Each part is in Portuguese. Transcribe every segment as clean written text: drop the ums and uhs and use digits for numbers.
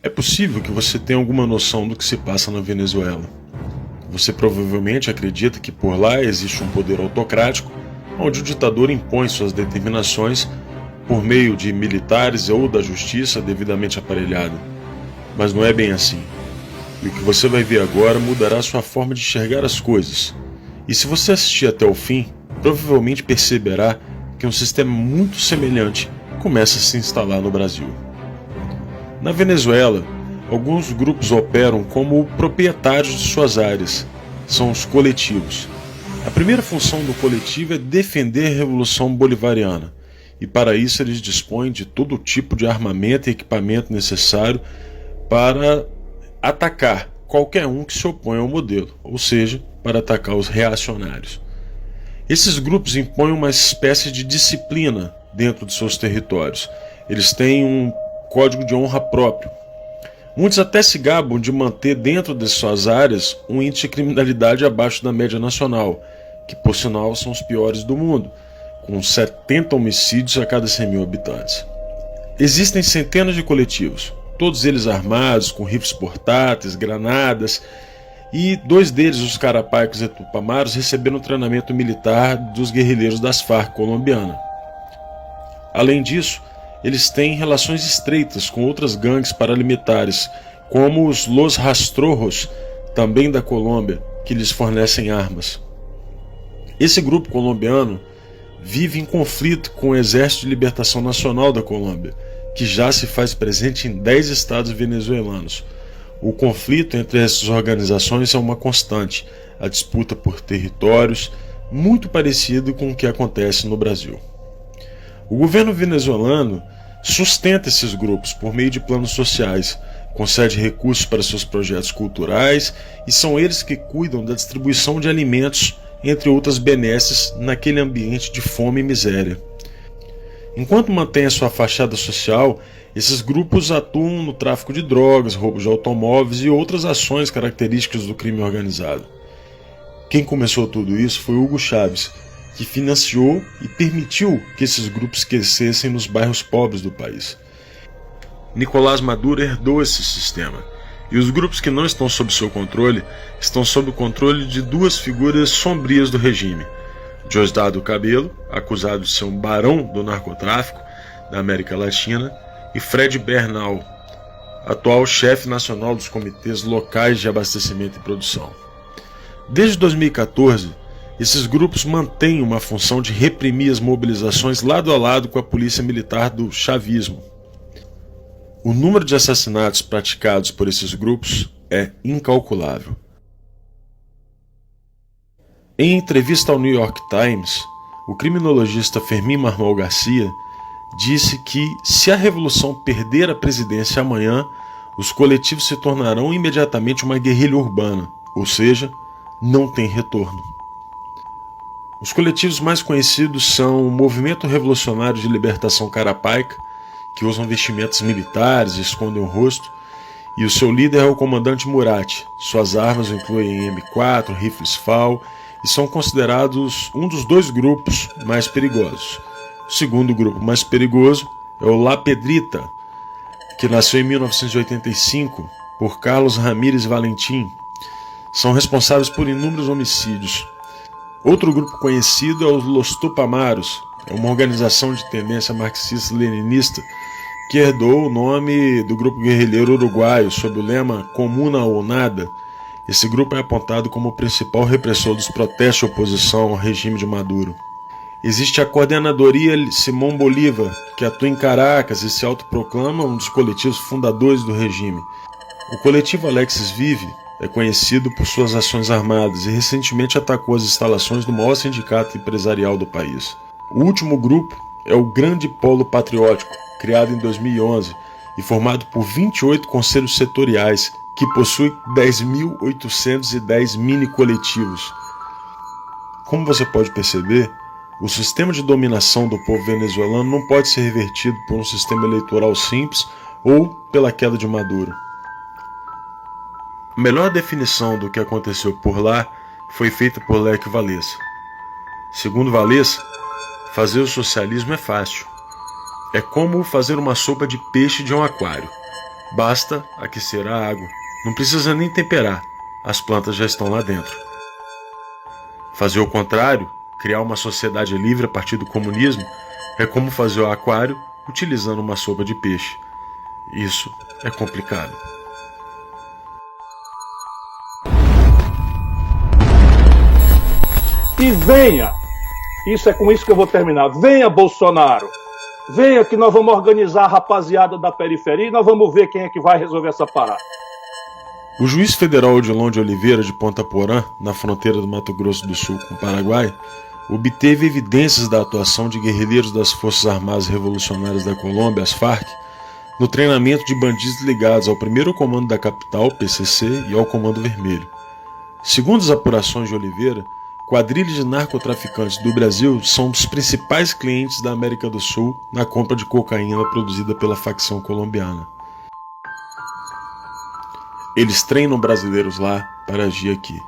É possível que você tenha alguma noção do que se passa na Venezuela. Você provavelmente acredita que por lá existe um poder autocrático, onde o ditador impõe suas determinações por meio de militares ou da justiça devidamente aparelhada. Mas não é bem assim. E o que você vai ver agora mudará sua forma de enxergar as coisas. E se você assistir até o fim, provavelmente perceberá que um sistema muito semelhante começa a se instalar no Brasil. Na Venezuela, alguns grupos operam como proprietários de suas áreas. São os coletivos. A primeira função do coletivo é defender a Revolução Bolivariana, e para isso eles dispõem de todo tipo de armamento e equipamento necessário para atacar qualquer um que se opõe ao modelo, ou seja, para atacar os reacionários. Esses grupos impõem uma espécie de disciplina dentro de seus territórios. Eles têm um código de honra próprio. Muitos até se gabam de manter dentro de suas áreas um índice de criminalidade abaixo da média nacional, que por sinal são os piores do mundo, com 70 homicídios a cada 100 mil habitantes. Existem centenas de coletivos, todos eles armados, com rifles portáteis, granadas, e 2 deles, os Carapaicos e Tupamaros, receberam treinamento militar dos guerrilheiros das Farc colombiana. Além disso, eles têm relações estreitas com outras gangues paramilitares, como os Los Rastrojos, também da Colômbia, que lhes fornecem armas. Esse grupo colombiano vive em conflito com o Exército de Libertação Nacional da Colômbia, que já se faz presente em 10 estados venezuelanos. O conflito entre essas organizações é uma constante, a disputa por territórios, muito parecido com o que acontece no Brasil. O governo venezuelano sustenta esses grupos por meio de planos sociais, concede recursos para seus projetos culturais e são eles que cuidam da distribuição de alimentos, entre outras benesses, naquele ambiente de fome e miséria. Enquanto mantém a sua fachada social, esses grupos atuam no tráfico de drogas, roubo de automóveis e outras ações características do crime organizado. Quem começou tudo isso foi Hugo Chávez, que financiou e permitiu que esses grupos crescessem nos bairros pobres do país. Nicolás Maduro herdou esse sistema, e os grupos que não estão sob seu controle estão sob o controle de 2 figuras sombrias do regime: Diosdado Cabello, acusado de ser um barão do narcotráfico da América Latina, e Fred Bernal, atual chefe nacional dos comitês locais de abastecimento e produção. Desde 2014, esses grupos mantêm uma função de reprimir as mobilizações lado a lado com a polícia militar do chavismo. O número de assassinatos praticados por esses grupos é incalculável. Em entrevista ao New York Times, o criminologista Fermín Manuel Garcia disse que, se a revolução perder a presidência amanhã, os coletivos se tornarão imediatamente uma guerrilha urbana, ou seja, não tem retorno. Os coletivos mais conhecidos são o Movimento Revolucionário de Libertação Carapaica, que usam vestimentas militares e escondem o rosto, e o seu líder é o comandante Murat. Suas armas incluem M4, rifles FAL, e são considerados um dos 2 grupos mais perigosos. O segundo grupo mais perigoso é o La Pedrita, que nasceu em 1985 por Carlos Ramírez Valentim. São responsáveis por inúmeros homicídios. Outro grupo conhecido é os Los Tupamaros, é uma organização de tendência marxista-leninista que herdou o nome do grupo guerrilheiro uruguaio sob o lema Comuna ou Nada. Esse grupo é apontado como o principal repressor dos protestos de oposição ao regime de Maduro. Existe a Coordenadoria Simón Bolívar, que atua em Caracas e se autoproclama um dos coletivos fundadores do regime. O coletivo Alexis Vive é conhecido por suas ações armadas e recentemente atacou as instalações do maior sindicato empresarial do país. O último grupo é o Grande Polo Patriótico, criado em 2011 e formado por 28 conselhos setoriais, que possui 10.810 mini-coletivos. Como você pode perceber, o sistema de dominação do povo venezuelano não pode ser revertido por um sistema eleitoral simples ou pela queda de Maduro. A melhor definição do que aconteceu por lá foi feita por Lech Walesa. Segundo Walesa, fazer o socialismo é fácil. É como fazer uma sopa de peixe de um aquário. Basta aquecer a água, não precisa nem temperar, as plantas já estão lá dentro. Fazer o contrário, criar uma sociedade livre a partir do comunismo, é como fazer o aquário utilizando uma sopa de peixe. Isso é complicado. E venha, isso é com isso que eu vou terminar, venha Bolsonaro, venha que nós vamos organizar a rapaziada da periferia e nós vamos ver quem é que vai resolver essa parada. O juiz federal Odilon de Oliveira de Ponta Porã, na fronteira do Mato Grosso do Sul com o Paraguai, obteve evidências da atuação de guerrilheiros das Forças Armadas Revolucionárias da Colômbia, as FARC, no treinamento de bandidos ligados ao 1º Comando da Capital, PCC, e ao Comando Vermelho. Segundo as apurações de Oliveira, quadrilhas de narcotraficantes do Brasil são os principais clientes da América do Sul na compra de cocaína produzida pela facção colombiana. Eles treinam brasileiros lá para agir aqui.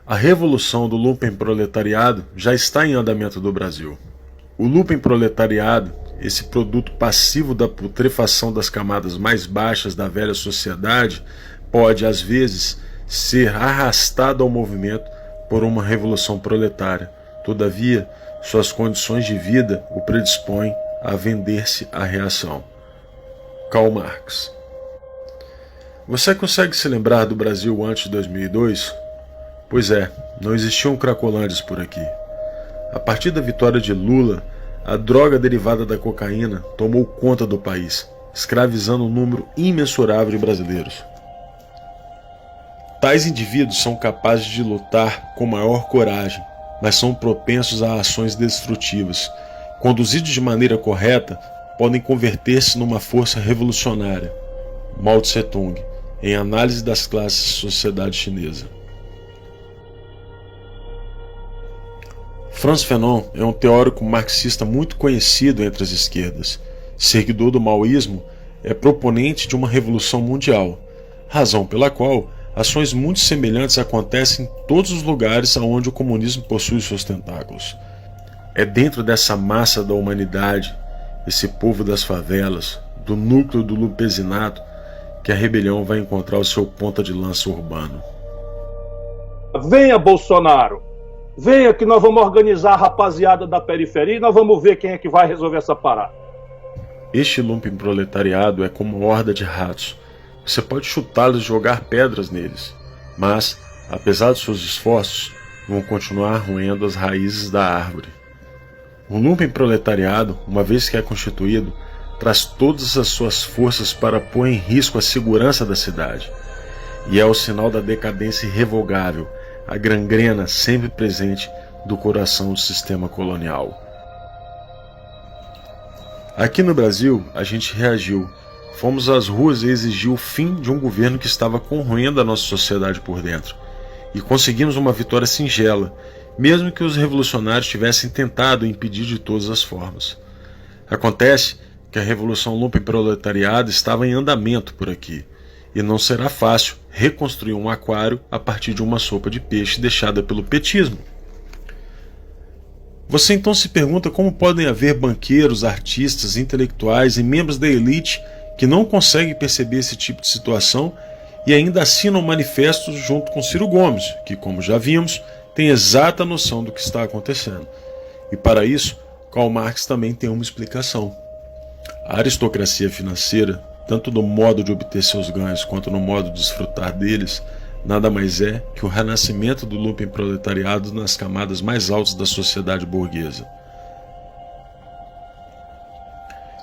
A revolução do lumpenproletariado já está em andamento no Brasil. O lumpenproletariado, esse produto passivo da putrefação das camadas mais baixas da velha sociedade, pode, às vezes, ser arrastado ao movimento por uma revolução proletária. Todavia, suas condições de vida o predispõem a vender-se à reação. Karl Marx. Você consegue se lembrar do Brasil antes de 2002? Pois é, não existiam cracolândias por aqui. A partir da vitória de Lula, a droga derivada da cocaína tomou conta do país, escravizando um número imensurável de brasileiros. Tais indivíduos são capazes de lutar com maior coragem, mas são propensos a ações destrutivas. Conduzidos de maneira correta, podem converter-se numa força revolucionária. Mao Tse-tung, em Análise das Classes da Sociedade Chinesa. Frantz Fanon é um teórico marxista muito conhecido entre as esquerdas. Seguidor do maoísmo, é proponente de uma revolução mundial, razão pela qual ações muito semelhantes acontecem em todos os lugares onde o comunismo possui seus tentáculos. É dentro dessa massa da humanidade, esse povo das favelas, do núcleo do lumpesinato, que a rebelião vai encontrar o seu ponta de lança urbano. Venha Bolsonaro, venha que nós vamos organizar a rapaziada da periferia e nós vamos ver quem é que vai resolver essa parada. Este lumpenproletariado é como uma horda de ratos. Você pode chutá-los e jogar pedras neles, mas, apesar de seus esforços, vão continuar roendo as raízes da árvore. O lumpenproletariado, uma vez que é constituído, traz todas as suas forças para pôr em risco a segurança da cidade. E é o sinal da decadência irrevogável, a gangrena sempre presente do coração do sistema colonial. Aqui no Brasil, a gente reagiu. Fomos às ruas e exigiu o fim de um governo que estava corroendo a nossa sociedade por dentro. E conseguimos uma vitória singela, mesmo que os revolucionários tivessem tentado impedir de todas as formas. Acontece que a revolução lumpenproletariada estava em andamento por aqui, e não será fácil reconstruir um aquário a partir de uma sopa de peixe deixada pelo petismo. Você então se pergunta como podem haver banqueiros, artistas, intelectuais e membros da elite que não conseguem perceber esse tipo de situação e ainda assinam manifestos junto com Ciro Gomes, que, como já vimos, tem exata noção do que está acontecendo. E para isso, Karl Marx também tem uma explicação. A aristocracia financeira, tanto no modo de obter seus ganhos quanto no modo de desfrutar deles, nada mais é que o renascimento do lumpenproletariado nas camadas mais altas da sociedade burguesa.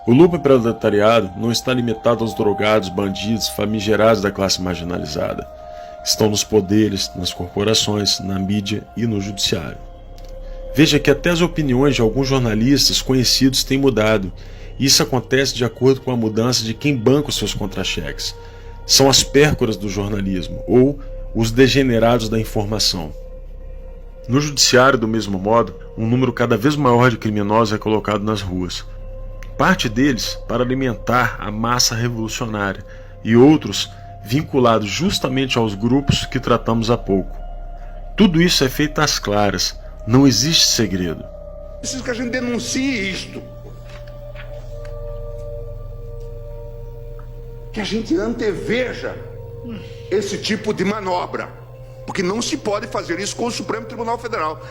O lumpenproletariado não está limitado aos drogados, bandidos, famigerados da classe marginalizada. Estão nos poderes, nas corporações, na mídia e no judiciário. Veja que até as opiniões de alguns jornalistas conhecidos têm mudado, e isso acontece de acordo com a mudança de quem banca os seus contra-cheques. São as pércoras do jornalismo, ou os degenerados da informação. No judiciário, do mesmo modo, um número cada vez maior de criminosos é colocado nas ruas. Parte deles para alimentar a massa revolucionária, e outros vinculados justamente aos grupos que tratamos há pouco. Tudo isso é feito às claras, não existe segredo. Preciso que a gente denuncie isto. Que a gente anteveja esse tipo de manobra. Porque não se pode fazer isso com o Supremo Tribunal Federal.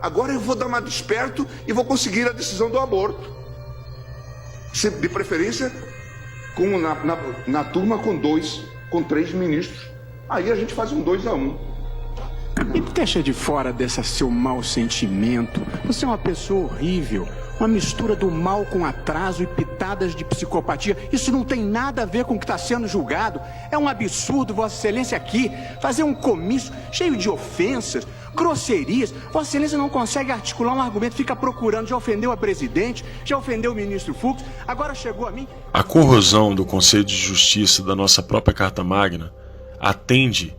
Agora eu vou dar uma desperto e vou conseguir a decisão do aborto. De preferência, na turma com 3 ministros. Aí a gente faz um 2-1. E deixa de fora desse seu mau sentimento. Você é uma pessoa horrível. Uma mistura do mal com atraso e pitadas de psicopatia. Isso não tem nada a ver com o que está sendo julgado. É um absurdo, Vossa Excelência, aqui fazer um comício cheio de ofensas, grosserias. Vossa Excelência não consegue articular um argumento, fica procurando. Já ofendeu a presidente, já ofendeu o ministro Fux, agora chegou a mim. A corrosão do Conselho de Justiça da nossa própria Carta Magna atende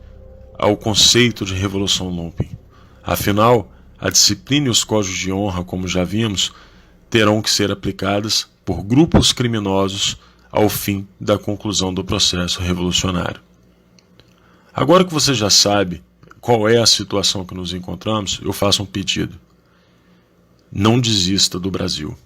ao conceito de Revolução Lumping. Afinal, a disciplina e os códigos de honra, como já vimos, terão que ser aplicadas por grupos criminosos ao fim da conclusão do processo revolucionário. Agora que você já sabe qual é a situação que nos encontramos, eu faço um pedido. Não desista do Brasil.